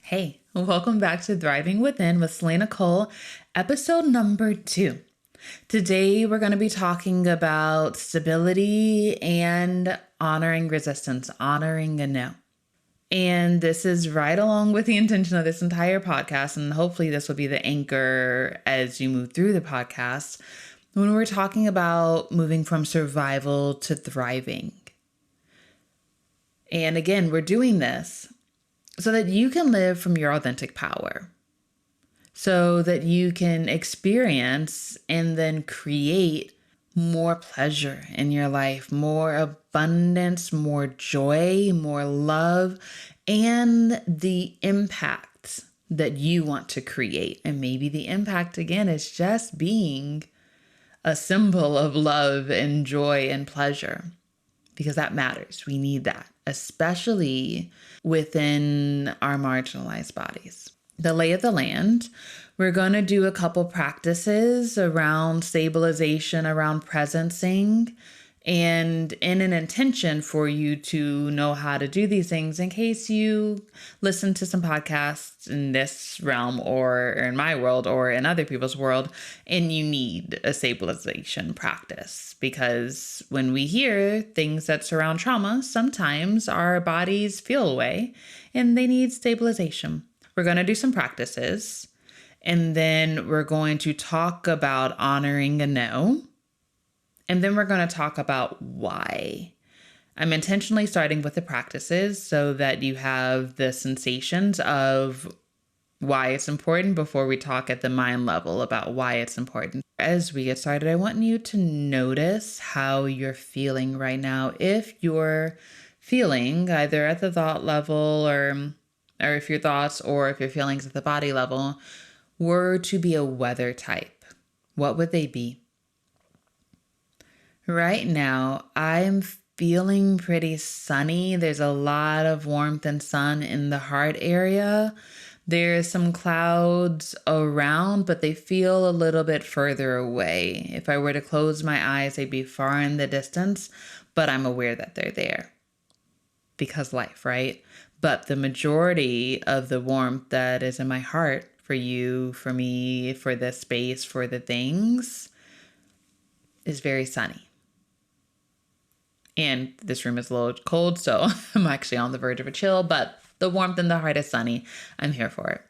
Hey, welcome back to Thriving Within with Selena Cole, episode number 2. Today, we're going to be talking about stability and honoring resistance, honoring a no. And this is right along with the intention of this entire podcast. And hopefully, this will be the anchor as you move through the podcast when we're talking about moving from survival to thriving. And again, we're doing this so that you can live from your authentic power, so that you can experience and then create more pleasure in your life, more abundance, more joy, more love, and the impact that you want to create. And maybe the impact, again, is just being a symbol of love and joy and pleasure, because that matters. We need that, especially within our marginalized bodies. The lay of the land, we're going to do a couple practices around stabilization, around presencing, and in an intention for you to know how to do these things in case you listen to some podcasts in this realm or in my world or in other people's world and you need a stabilization practice. Because when we hear things that surround trauma, sometimes our bodies feel away and they need stabilization. We're going to do some practices, and then we're going to talk about honoring a no. And then we're going to talk about why. I'm intentionally starting with the practices so that you have the sensations of why it's important before we talk at the mind level about why it's important. As we get started, I want you to notice how you're feeling right now. If you're feeling either at the thought level or if your thoughts or if your feelings at the body level were to be a weather type, what would they be? Right now, I'm feeling pretty sunny. There's a lot of warmth and sun in the heart area. There's some clouds around, but they feel a little bit further away. If I were to close my eyes, they'd be far in the distance, but I'm aware that they're there because life, right? But the majority of the warmth that is in my heart for you, for me, for the space, for the things is very sunny. And this room is a little cold, so I'm actually on the verge of a chill, but the warmth in the heart is sunny. I'm here for it.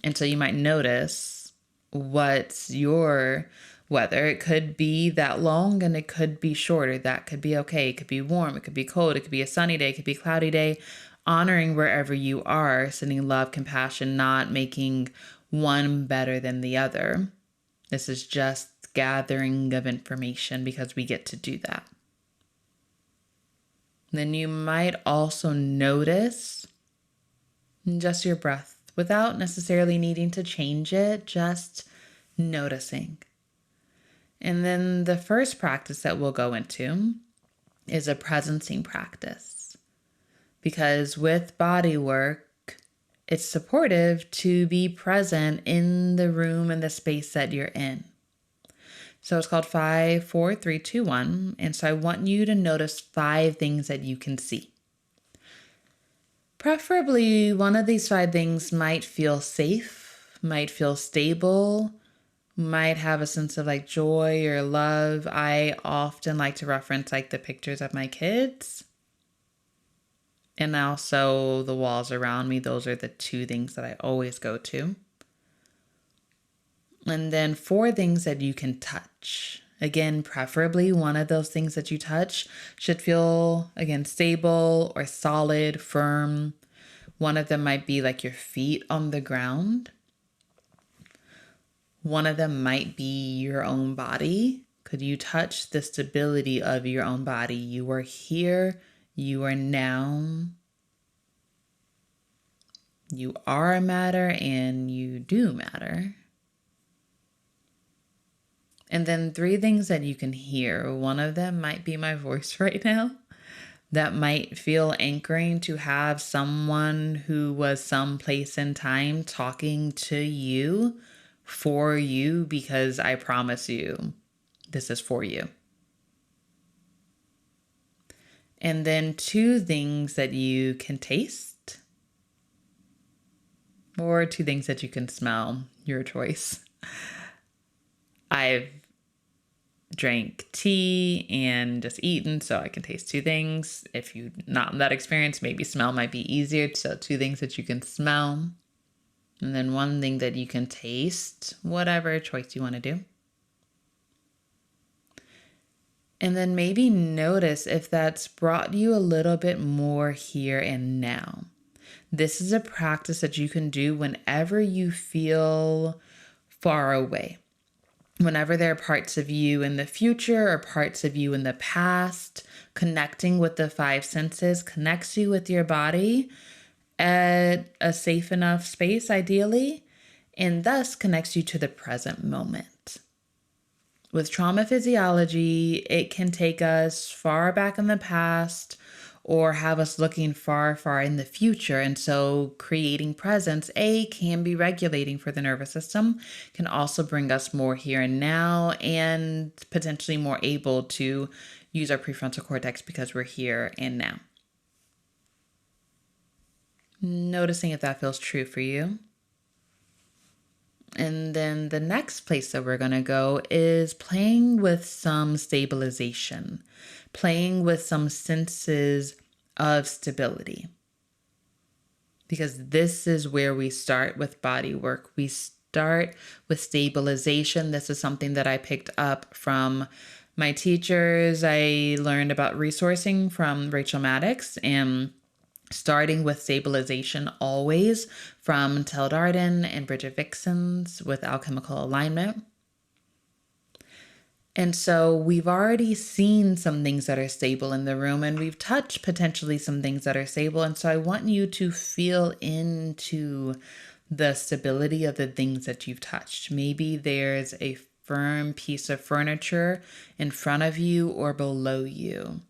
And so you might notice what's your weather. It could be that long and it could be shorter. That could be okay. It could be warm. It could be cold. It could be a sunny day. It could be a cloudy day. Honoring wherever you are, sending love, compassion, not making one better than the other. This is just gathering of information because we get to do that. Then you might also notice just your breath without necessarily needing to change it, just noticing. And then the first practice that we'll go into is a presencing practice. Because with body work, it's supportive to be present in the room and the space that you're in. So it's called 5, 4, 3, 2, 1. And so I want you to notice 5 things that you can see. Preferably, one of these 5 things might feel safe, might feel stable, might have a sense of like joy or love. I often like to reference like the pictures of my kids and also the walls around me. Those are the 2 things that I always go to. And then 4 things that you can touch. Again, preferably one of those things that you touch should feel, again, stable or solid, firm. One of them might be like your feet on the ground. One of them might be your own body. Could you touch the stability of your own body? You are here. You are now. You are a matter and you do matter. And then 3 things that you can hear. One of them might be my voice right now. That might feel anchoring to have someone who was someplace in time talking to you, for you, because I promise you, this is for you. And then 2 things that you can taste. or two things that you can smell, your choice. I've drank tea and just eaten, so I can taste two things. If you're not in that experience, maybe smell might be easier. So two things that you can smell, and then one thing that you can taste, whatever choice you want to do. And then maybe notice if that's brought you a little bit more here and now. This is a practice that you can do whenever you feel far away. Whenever there are parts of you in the future or parts of you in the past, connecting with the five senses connects you with your body at a safe enough space, ideally, and thus connects you to the present moment. With trauma physiology, it can take us far back in the past or have us looking far, far in the future. And so creating presence, can be regulating for the nervous system, can also bring us more here and now and potentially more able to use our prefrontal cortex because we're here and now. Noticing if that feels true for you. And then the next place that we're going to go is playing with some stabilization, playing with some senses of stability. Because this is where we start with body work. We start with stabilization. This is something that I picked up from my teachers. I learned about resourcing from Rachel Maddox and starting with stabilization always from Tel Darden and Bridget Vixen's with alchemical alignment. And so we've already seen some things that are stable in the room, and we've touched potentially some things that are stable. And so I want you to feel into the stability of the things that you've touched. Maybe there's a firm piece of furniture in front of you or below you.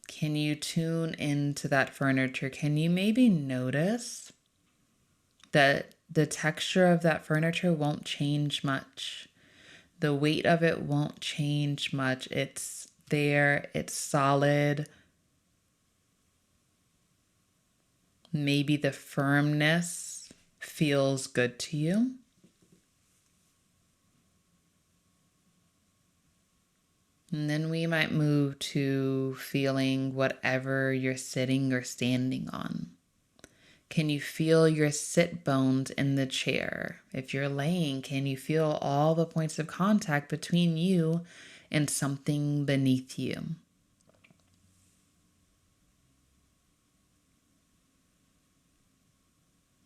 Can you tune into that furniture? Can you maybe notice that the texture of that furniture won't change much? The weight of it won't change much. It's there, it's solid. Maybe the firmness feels good to you. And then we might move to feeling whatever you're sitting or standing on. Can you feel your sit bones in the chair? If you're laying, can you feel all the points of contact between you and something beneath you?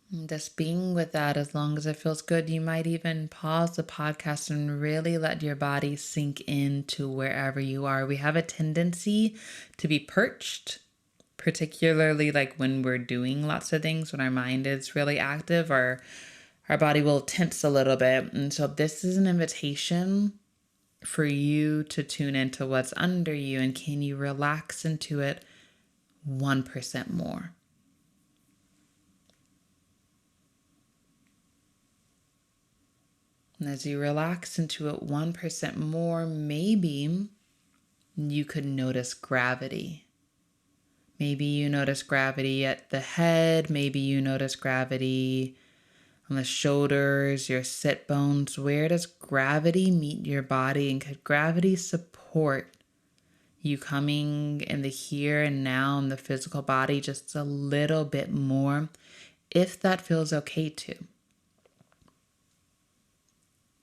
And just being with that, as long as it feels good, you might even pause the podcast and really let your body sink into wherever you are. We have a tendency to be perched, particularly like when we're doing lots of things, when our mind is really active, our body will tense a little bit. And so this is an invitation for you to tune into what's under you, and can you relax into it 1% more? And as you relax into it 1% more, maybe you could notice gravity. Maybe you notice gravity at the head. Maybe you notice gravity on the shoulders, your sit bones. Where does gravity meet your body? And could gravity support you coming in the here and now in the physical body just a little bit more, if that feels okay to?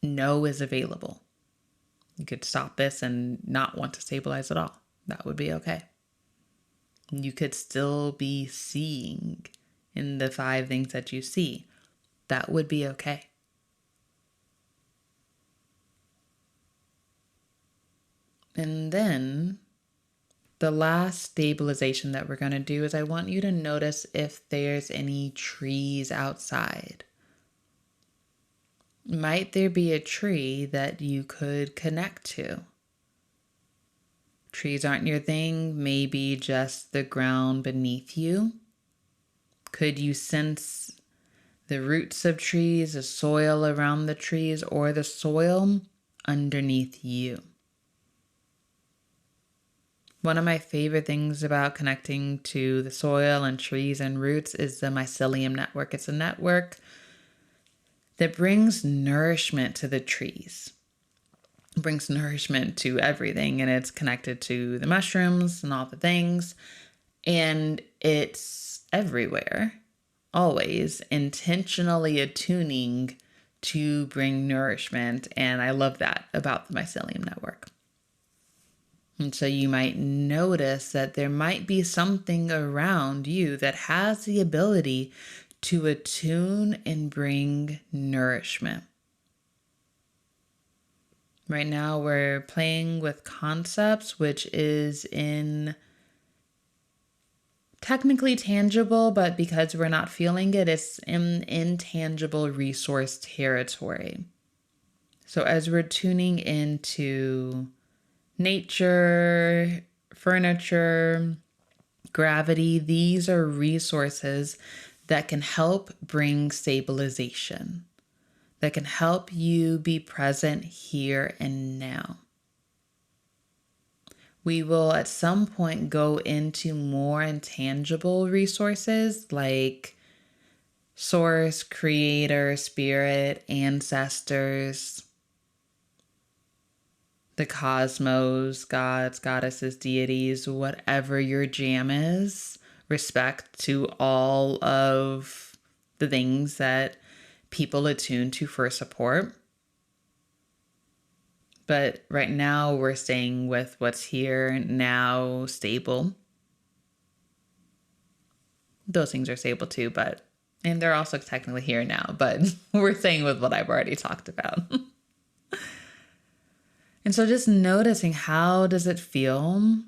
No is available. You could stop this and not want to stabilize at all. That would be okay. You could still be seeing in the 5 things that you see. That would be okay. And then the last stabilization that we're going to do is I want you to notice if there's any trees outside. Might there be a tree that you could connect to? Trees aren't your thing, maybe just the ground beneath you. Could you sense the roots of trees, the soil around the trees, or the soil underneath you? One of my favorite things about connecting to the soil and trees and roots is the mycelium network. It's a network that brings nourishment to the trees, brings nourishment to everything, and it's connected to the mushrooms and all the things. And it's everywhere, always intentionally attuning to bring nourishment. And I love that about the mycelium network. And so you might notice that there might be something around you that has the ability to attune and bring nourishment. Right now, we're playing with concepts, which is in technically tangible, but because we're not feeling it, it's in intangible resource territory. So as we're tuning into nature, furniture, gravity, these are resources that can help bring stabilization, that can help you be present here and now. We will at some point go into more intangible resources like source, creator, spirit, ancestors, the cosmos, gods, goddesses, deities, whatever your jam is. Respect to all of the things that people attune to for support. But right now we're staying with what's here now, stable. Those things are stable too, and they're also technically here now, but we're staying with what I've already talked about. And so just noticing, how does it feel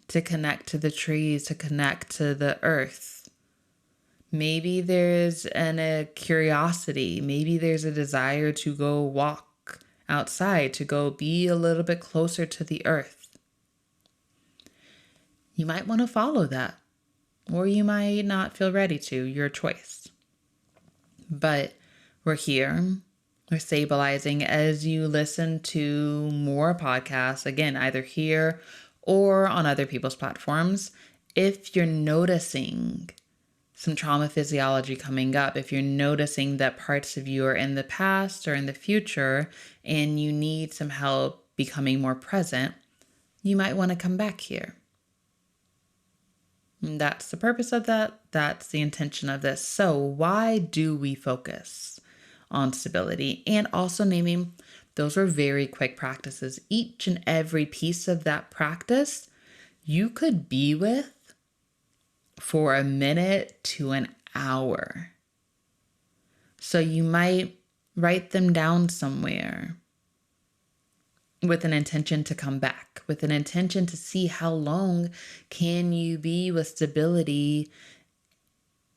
to connect to the trees, to connect to the earth? Maybe there's a curiosity. Maybe there's a desire to go walk outside, to go be a little bit closer to the earth. You might want to follow that, or you might not feel ready to, your choice. But we're here. We're stabilizing as you listen to more podcasts, again, either here or on other people's platforms. If you're noticing some trauma physiology coming up, if you're noticing that parts of you are in the past or in the future and you need some help becoming more present, you might want to come back here. And that's the purpose of that. That's the intention of this. So why do we focus on stability? And also naming, those are very quick practices. Each and every piece of that practice you could be with for a minute to an hour. So you might write them down somewhere with an intention to come back, with an intention to see how long can you be with stability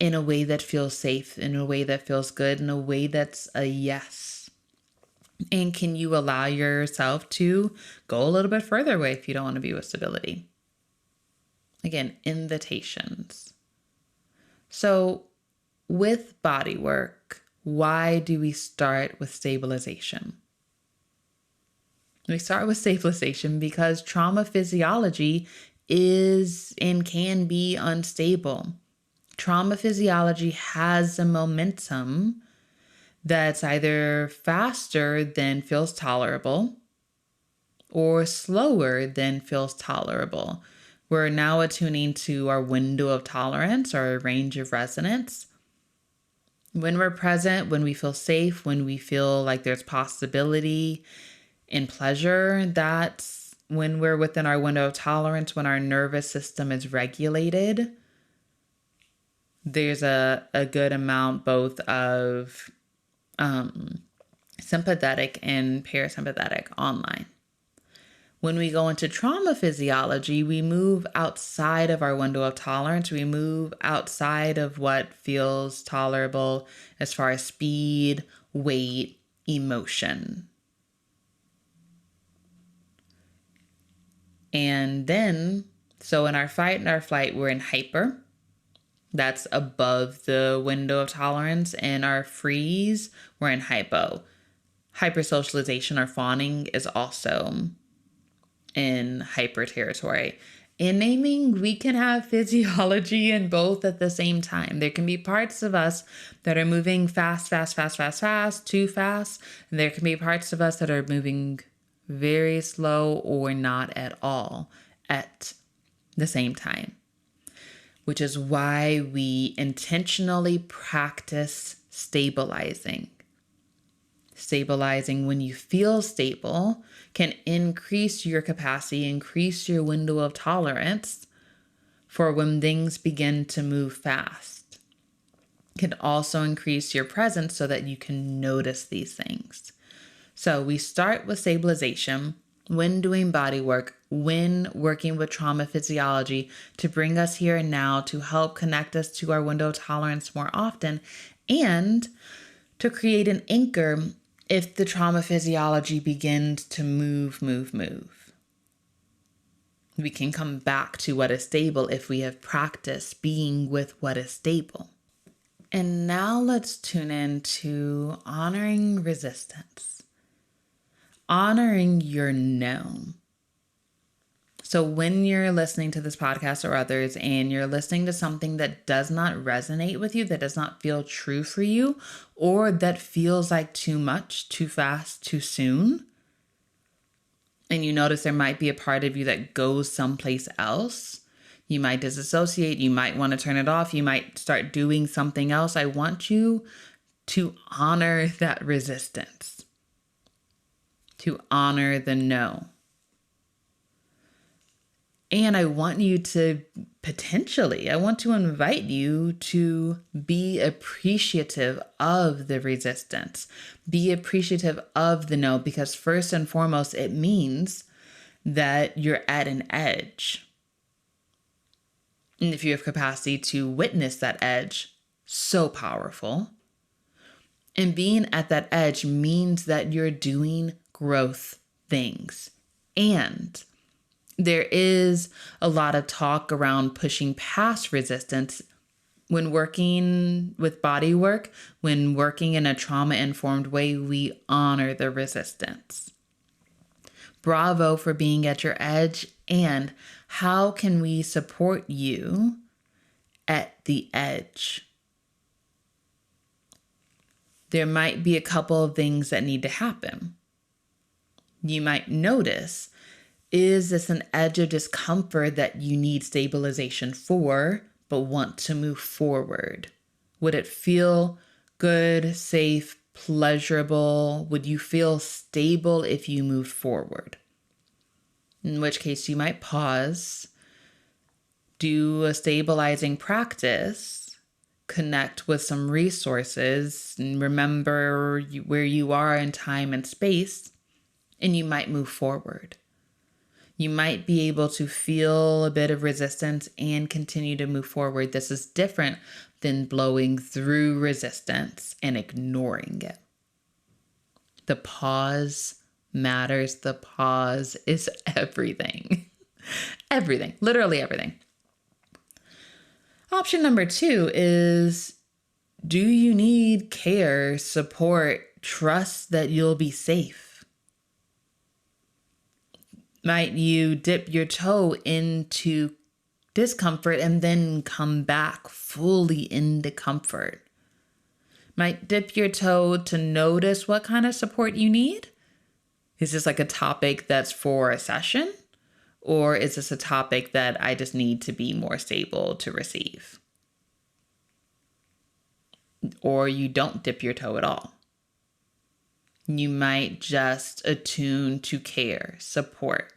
in a way that feels safe, in a way that feels good, in a way that's a yes. And can you allow yourself to go a little bit further away if you don't want to be with stability? Again, invitations. So with body work, why do we start with stabilization? We start with stabilization because trauma physiology is and can be unstable. Trauma physiology has a momentum that's either faster than feels tolerable or slower than feels tolerable. We're now attuning to our window of tolerance, our range of resonance. When we're present, when we feel safe, when we feel like there's possibility and pleasure, that's when we're within our window of tolerance, when our nervous system is regulated. There's a good amount both of sympathetic and parasympathetic online. When we go into trauma physiology, we move outside of our window of tolerance. We move outside of what feels tolerable as far as speed, weight, emotion. And then, so in our fight and our flight, we're in hyper. That's above the window of tolerance. And our freeze, we're in hypo. Hypersocialization or fawning is also in hyper territory. In naming, we can have physiology in both at the same time. There can be parts of us that are moving fast, fast, fast, fast, fast, too fast. And there can be parts of us that are moving very slow or not at all at the same time, which is why we intentionally practice stabilizing. Stabilizing when you feel stable can increase your capacity, increase your window of tolerance for when things begin to move fast. It can also increase your presence so that you can notice these things. So we start with stabilization when doing body work, when working with trauma physiology to bring us here and now, to help connect us to our window of tolerance more often, and to create an anchor if the trauma physiology begins to move. We can come back to what is stable if we have practiced being with what is stable. And now let's tune into honoring resistance, honoring your no. So when you're listening to this podcast or others and you're listening to something that does not resonate with you, that does not feel true for you, or that feels like too much, too fast, too soon, and you notice there might be a part of you that goes someplace else, you might disassociate, you might want to turn it off, you might start doing something else. I want you to honor that resistance, to honor the no. And I want you to I want to invite you to be appreciative of the resistance. Be appreciative of the no, because first and foremost, it means that you're at an edge. And if you have capacity to witness that edge, so powerful. And being at that edge means that you're doing growth things. And there is a lot of talk around pushing past resistance when working with body work. When working in a trauma-informed way, we honor the resistance. Bravo for being at your edge. And how can we support you at the edge? There might be a couple of things that need to happen. You might notice, is this an edge of discomfort that you need stabilization for, but want to move forward? Would it feel good, safe, pleasurable? Would you feel stable if you moved forward? In which case you might pause, do a stabilizing practice, connect with some resources, and remember where you are in time and space, and you might move forward. You might be able to feel a bit of resistance and continue to move forward. This is different than blowing through resistance and ignoring it. The pause matters. The pause is everything. Everything, literally everything. Option number 2 is, do you need care, support, trust that you'll be safe? Might you dip your toe into discomfort and then come back fully into comfort? Might dip your toe to notice what kind of support you need. Is this like a topic that's for a session? Or is this a topic that I just need to be more stable to receive? Or you don't dip your toe at all. You might just attune to care, support.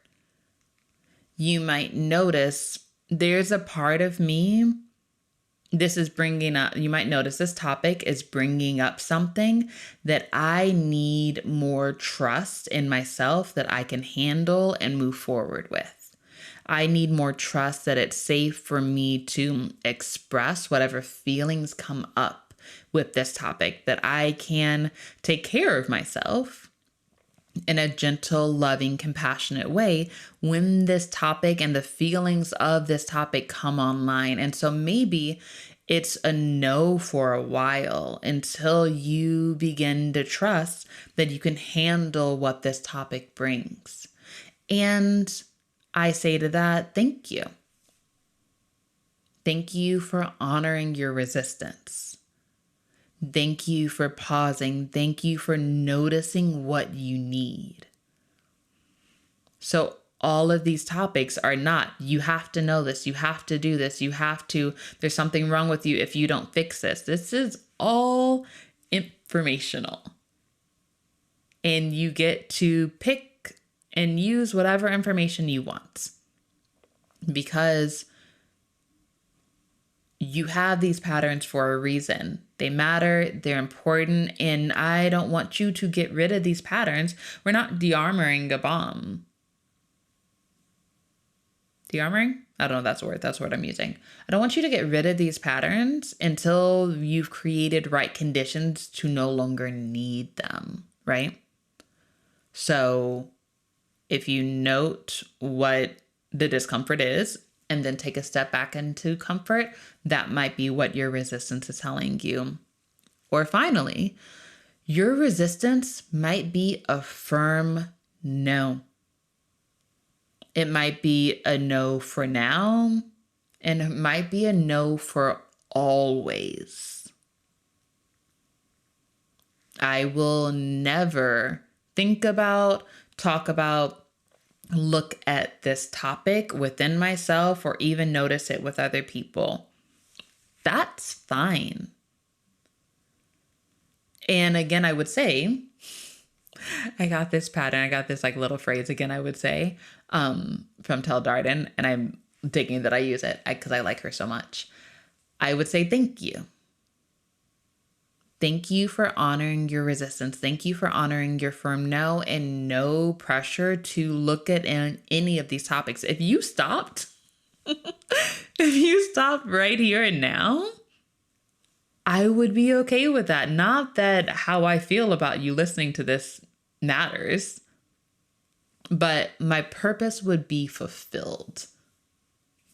You might notice there's a part of me, you might notice this topic is bringing up something that I need more trust in myself that I can handle and move forward with. I need more trust that it's safe for me to express whatever feelings come up with this topic, that I can take care of myself in a gentle, loving, compassionate way when this topic and the feelings of this topic come online. And so maybe it's a no for a while until you begin to trust that you can handle what this topic brings. And I say to that, thank you. Thank you for honoring your resistance. Thank you for pausing. Thank you for noticing what you need. So all of these topics are not, you have to know this, you have to do this, there's something wrong with you if you don't fix this. This is all informational. And you get to pick and use whatever information you want. Because you have these patterns for a reason. They matter, they're important, and I don't want you to get rid of these patterns. We're not de-armoring a bomb. De-armoring? I don't know if that's the word. That's what I'm using. I don't want you to get rid of these patterns until you've created right conditions to no longer need them, right? So if you note what the discomfort is and then take a step back into comfort, that might be what your resistance is telling you. Or finally, your resistance might be a firm no. It might be a no for now, and it might be a no for always. I will never think about, talk about, look at this topic within myself or even notice it with other people. That's fine. And again, I would say, I got this pattern. I got this like little phrase again, I would say, from Tel Darden, and I'm digging that I use it because I like her so much. I would say, thank you. Thank you for honoring your resistance. Thank you for honoring your firm no, and no pressure to look at any of these topics. If you stopped, right here and now, I would be okay with that. Not that how I feel about you listening to this matters, but my purpose would be fulfilled.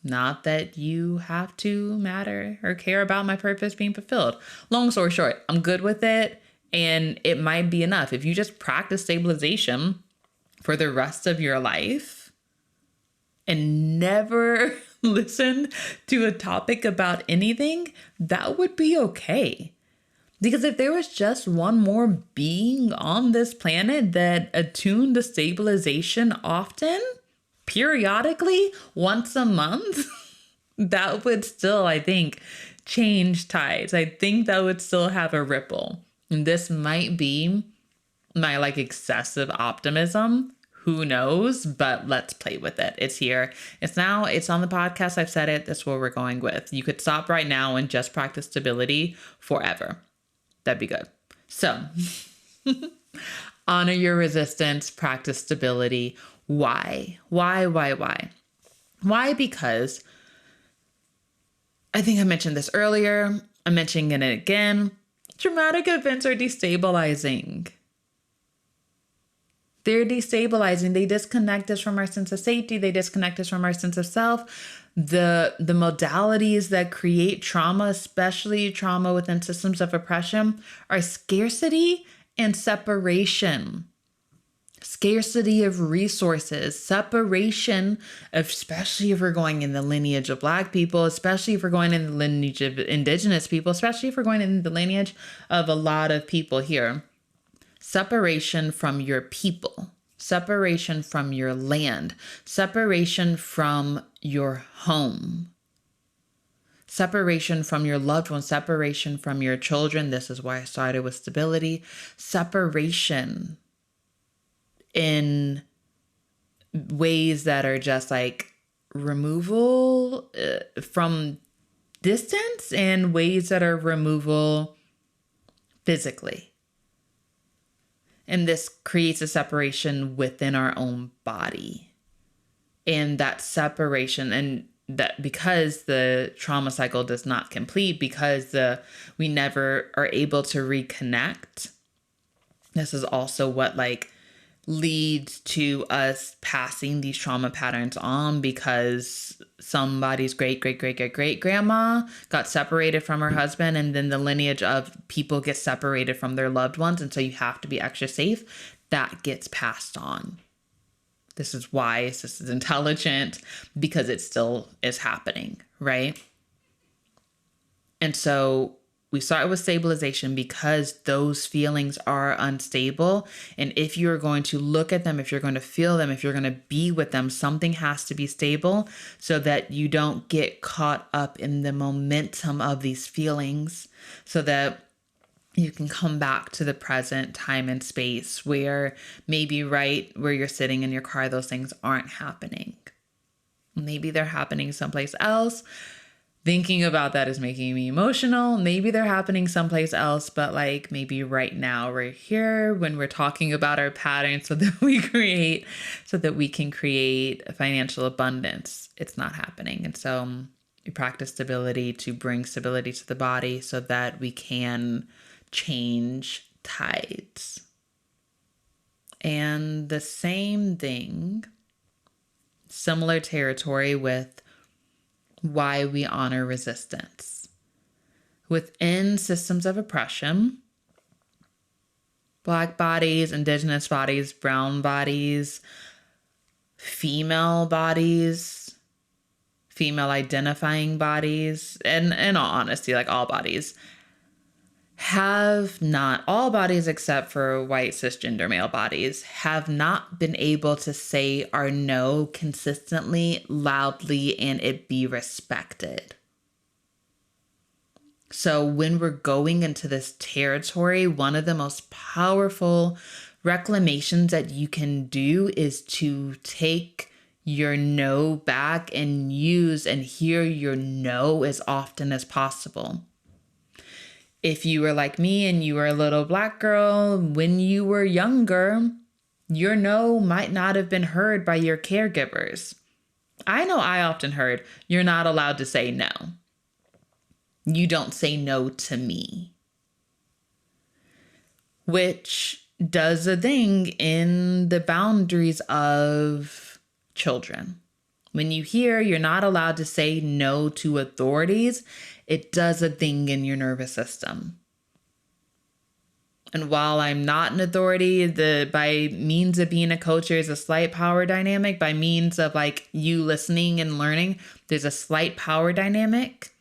Not that you have to matter or care about my purpose being fulfilled. Long story short, I'm good with it, and it might be enough. If you just practice stabilization for the rest of your life and never listen to a topic about anything, that would be okay. Because if there was just one more being on this planet that attuned to stabilization often, periodically, once a month, that would still, I think, change tides. I think that would still have a ripple. And this might be my excessive optimism. Who knows? But let's play with it. It's here. It's now. It's on the podcast. I've said it. That's what we're going with. You could stop right now and just practice stability forever. That'd be good. So honor your resistance, practice stability. Why? Why? Because I think I mentioned this earlier. I'm mentioning it again. Traumatic events are destabilizing. They're destabilizing. They disconnect us from our sense of safety. They disconnect us from our sense of self. The modalities that create trauma, especially trauma within systems of oppression, are scarcity and separation. Scarcity of resources, separation, especially if we're going in the lineage of Black people, especially if we're going in the lineage of Indigenous people, especially if we're going in the lineage of a lot of people here. Separation from your people, separation from your land, separation from your home, separation from your loved ones, separation from your children. This is why I started with stability. Separation in ways that are just like removal from distance, and ways that are removal physically. And this creates a separation within our own body. And that separation, and that because the trauma cycle does not complete, because we never are able to reconnect, this is also what leads to us passing these trauma patterns on, because somebody's great grandma got separated from her husband, and then the lineage of people get separated from their loved ones, and so you have to be extra safe. That gets passed on. This is wise. This is intelligent because it still is happening, right? And so we start with stabilization because those feelings are unstable. And if you're going to look at them, if you're going to feel them, if you're going to be with them, something has to be stable so that you don't get caught up in the momentum of these feelings, so that you can come back to the present time and space where maybe right where you're sitting in your car, those things aren't happening. Maybe they're happening someplace else. Thinking about that is making me emotional. Maybe they're happening someplace else, but like maybe right now we're here when we're talking about our patterns so that we can create financial abundance. It's not happening. And so we practice stability to bring stability to the body so that we can change tides. And the same thing, similar territory with why we honor resistance. Within systems of oppression, Black bodies, Indigenous bodies, brown bodies, female bodies, female identifying bodies, and in all honesty, like all bodies, have not, all bodies except for white cisgender male bodies, have not been able to say our no consistently, loudly, and it be respected. So when we're going into this territory, one of the most powerful reclamations that you can do is to take your no back and use and hear your no as often as possible. If you were like me and you were a little Black girl, when you were younger, your no might not have been heard by your caregivers. I know I often heard, "You're not allowed to say no. You don't say no to me." Which does a thing in the boundaries of children. When you hear you're not allowed to say no to authorities, it does a thing in your nervous system. And while I'm not an authority, by means of being a coach, there's a slight power dynamic. By means of like you listening and learning, there's a slight power dynamic.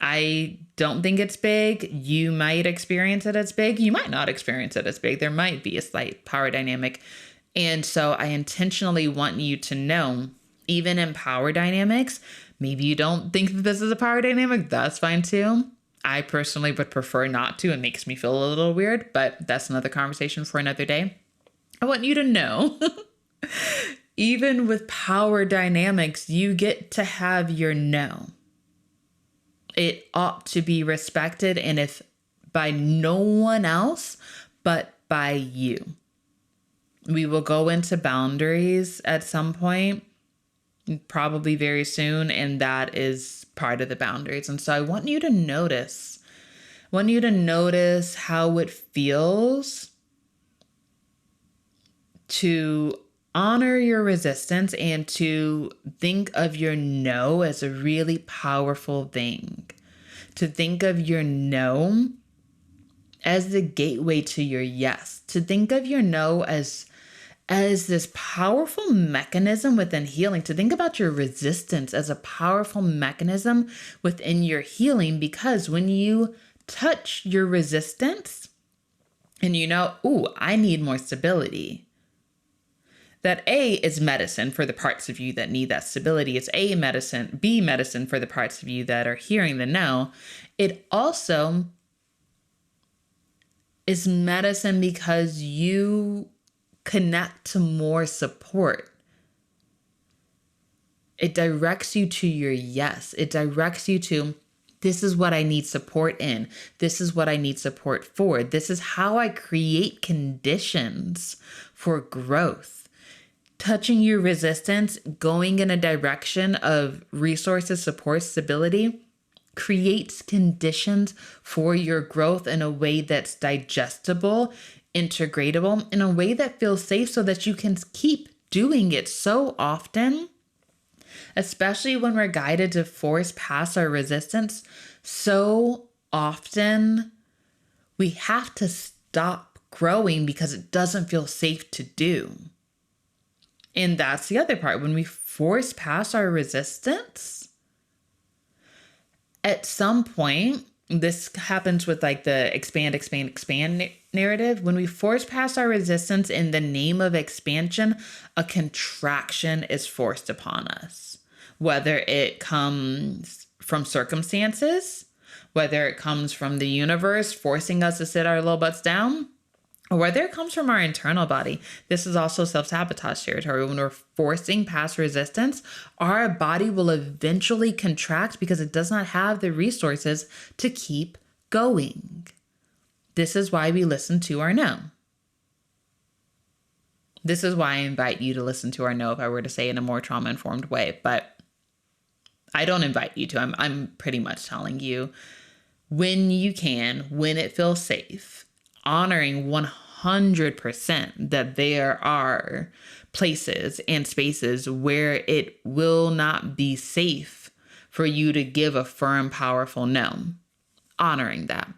I don't think it's big. You might experience it as big. You might not experience it as big. There might be a slight power dynamic. And so I intentionally want you to know, even in power dynamics, maybe you don't think that this is a power dynamic. That's fine too. I personally would prefer not to. It makes me feel a little weird, but that's another conversation for another day. I want you to know, even with power dynamics, you get to have your no. It ought to be respected, and if by no one else, but by you. We will go into boundaries at some point, probably very soon, and that is part of the boundaries. And so I want you to notice how it feels to honor your resistance and to think of your no as a really powerful thing. To think of your no as the gateway to your yes. To think of your no as this powerful mechanism within healing. To think about your resistance as a powerful mechanism within your healing, because when you touch your resistance and you know, ooh, I need more stability. That A is medicine for the parts of you that need that stability. It's A medicine, B medicine for the parts of you that are hearing the no. It also is medicine because you connect to more support. It directs you to your yes. It directs you to, this is what I need support in. This is what I need support for. This is how I create conditions for growth. Touching your resistance, going in a direction of resources, support, stability, creates conditions for your growth in a way that's digestible, integratable, in a way that feels safe so that you can keep doing it. So often, especially when we're guided to force past our resistance, so often we have to stop growing because it doesn't feel safe to do. And that's the other part. When we force past our resistance, at some point, this happens with like the expand narrative. When we force past our resistance in the name of expansion, a contraction is forced upon us. Whether it comes from circumstances, whether it comes from the universe forcing us to sit our little butts down, or whether it comes from our internal body. This is also self-sabotage territory. When we're forcing past resistance, our body will eventually contract because it does not have the resources to keep going. This is why we listen to our no. This is why I invite you to listen to our no if I were to say it in a more trauma-informed way. But I don't invite you to. I'm pretty much telling you when you can, when it feels safe, honoring 100% that there are places and spaces where it will not be safe for you to give a firm, powerful no. Honoring that.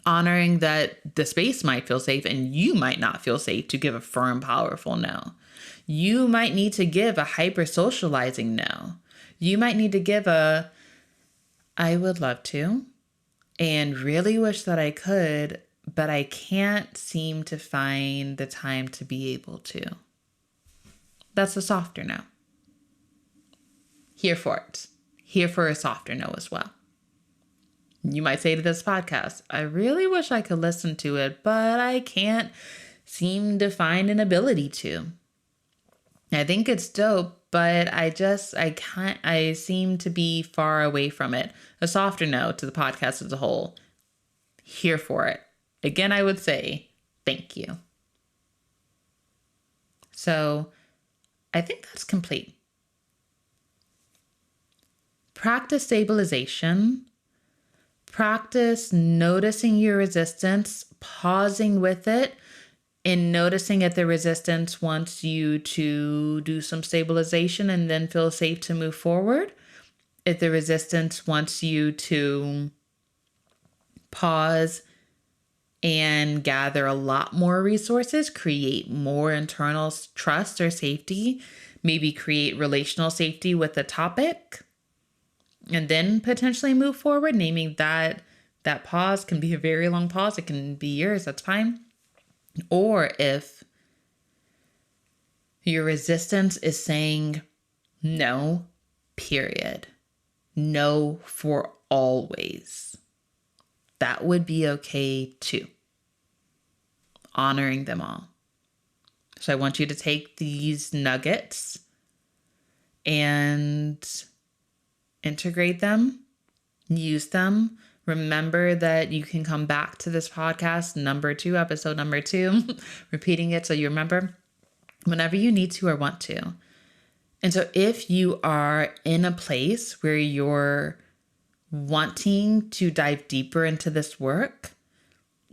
Honoring that the space might feel safe and you might not feel safe to give a firm, powerful no. You might need to give a hyper socializing no. You might need to give a, I would love to, and really wish that I could, but I can't seem to find the time to be able to. That's a softer no. Here for it. Here for a softer no as well. You might say to this podcast, I really wish I could listen to it, but I can't seem to find an ability to. I think it's dope, but I seem to be far away from it. A softer no to the podcast as a whole. Here for it. Again, I would say thank you. So I think that's complete. Practice stabilization. Practice noticing your resistance, pausing with it, and noticing if the resistance wants you to do some stabilization and then feel safe to move forward. If the resistance wants you to pause and gather a lot more resources, create more internal trust or safety, maybe create relational safety with the topic, and then potentially move forward, naming that pause can be a very long pause. It can be years, that's fine. Or if your resistance is saying no, period. No for always. That would be okay too. Honoring them all. So I want you to take these nuggets and integrate them, use them. Remember that you can come back to this podcast, episode number 2, repeating it so you remember whenever you need to or want to. And so if you are in a place where you're wanting to dive deeper into this work,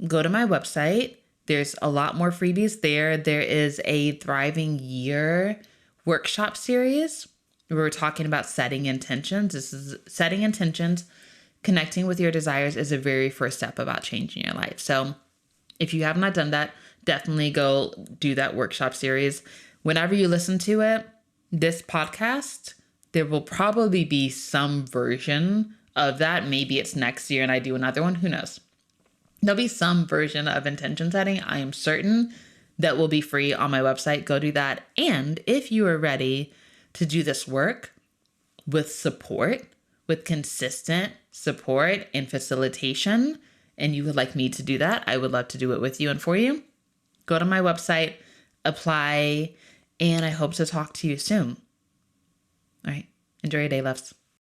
go to my website. There's a lot more freebies there. There is a Thriving Year workshop series where we're talking about setting intentions. This is setting intentions. Connecting with your desires is the very first step about changing your life. So if you have not done that, definitely go do that workshop series. Whenever you listen to it, this podcast, there will probably be some version of that. Maybe it's next year and I do another one. Who knows? There'll be some version of intention setting. I am certain that will be free on my website. Go do that. And if you are ready to do this work with support, with consistent support and facilitation, and you would like me to do that, I would love to do it with you and for you. Go to my website, apply, and I hope to talk to you soon. All right. Enjoy your day, loves.